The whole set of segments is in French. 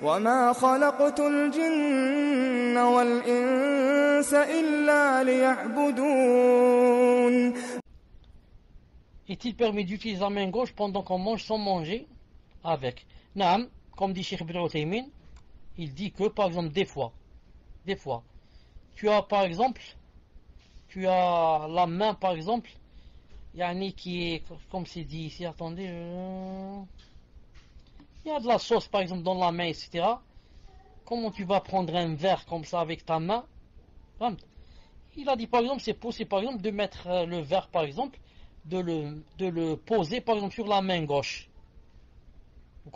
وما خلقت الجن والإنس إلا ليعبدون. Est-il permis d'utiliser la main gauche pendant qu'on mange sans manger avec? Naam, comme dit Cheikh Ibn Uthaymin, il dit que par exemple des fois, tu as par exemple, tu as la main par exemple, yani qui est, comme c'est dit ici, attendez, il y a de la sauce par exemple dans la main, etc. Comment tu vas prendre un verre comme ça avec ta main? Il a dit par exemple, c'est possible par exemple de mettre le verre par exemple, de le poser par exemple sur la main gauche. Vous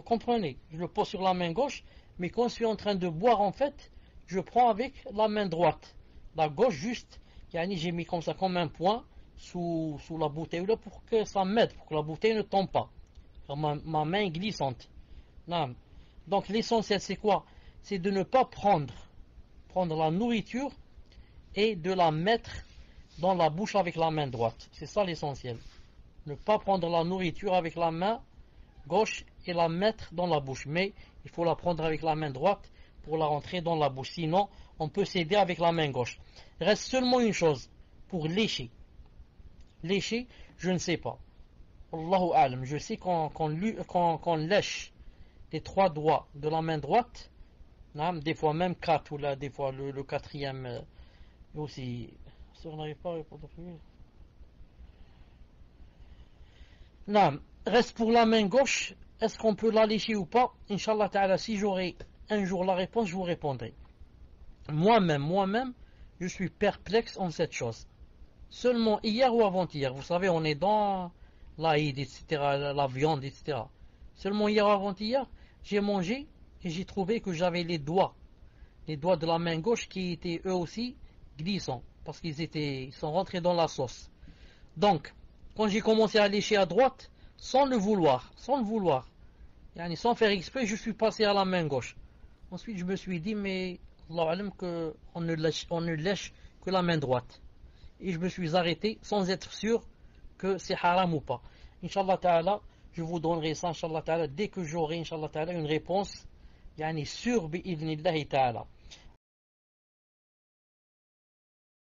comprenez? Je le pose sur la main gauche, mais quand je suis en train de boire en fait, je prends avec la main droite. La gauche juste, j'ai mis comme ça, comme un point sous la bouteille là pour que ça m'aide, pour que la bouteille ne tombe pas. Ma main est glissante. Non. Donc l'essentiel c'est quoi? C'est de ne pas prendre la nourriture et de la mettre dans la bouche avec la main droite. C'est ça l'essentiel. Ne pas prendre la nourriture avec la main gauche et la mettre dans la bouche. Mais il faut la prendre avec la main droite pour la rentrer dans la bouche. Sinon, on peut s'aider avec la main gauche. Il reste seulement une chose, pour lécher. Lécher, je ne sais pas. Allahu alam. Je sais qu'on lèche les 3 doigts de la main droite, des fois même 4, ou là, des fois le quatrième aussi. Si on n'arrive pas à répondre. Non, reste pour la main gauche. Est-ce qu'on peut la lécher ou pas? Inch'Allah ta'ala, si j'aurai un jour la réponse, je vous répondrai. Moi-même, je suis perplexe en cette chose. Seulement hier ou avant-hier, vous savez, on est dans l'Aïd, etc., la viande, etc. Seulement hier ou avant-hier, j'ai mangé et j'ai trouvé que j'avais les doigts de la main gauche qui étaient eux aussi glissants, parce ils sont rentrés dans la sauce. Donc, quand j'ai commencé à lécher à droite, sans le vouloir, sans faire exprès, je suis passé à la main gauche. Ensuite, je me suis dit, mais Allah alam qu'on ne lèche que la main droite. Et je me suis arrêté sans être sûr que c'est haram ou pas. Inch'Allah ta'ala, je vous donnerai ça, Inch'Allah ta'ala, dès que j'aurai, Inch'Allah ta'ala, une réponse, sûre, bi'idhnillahi ta'ala.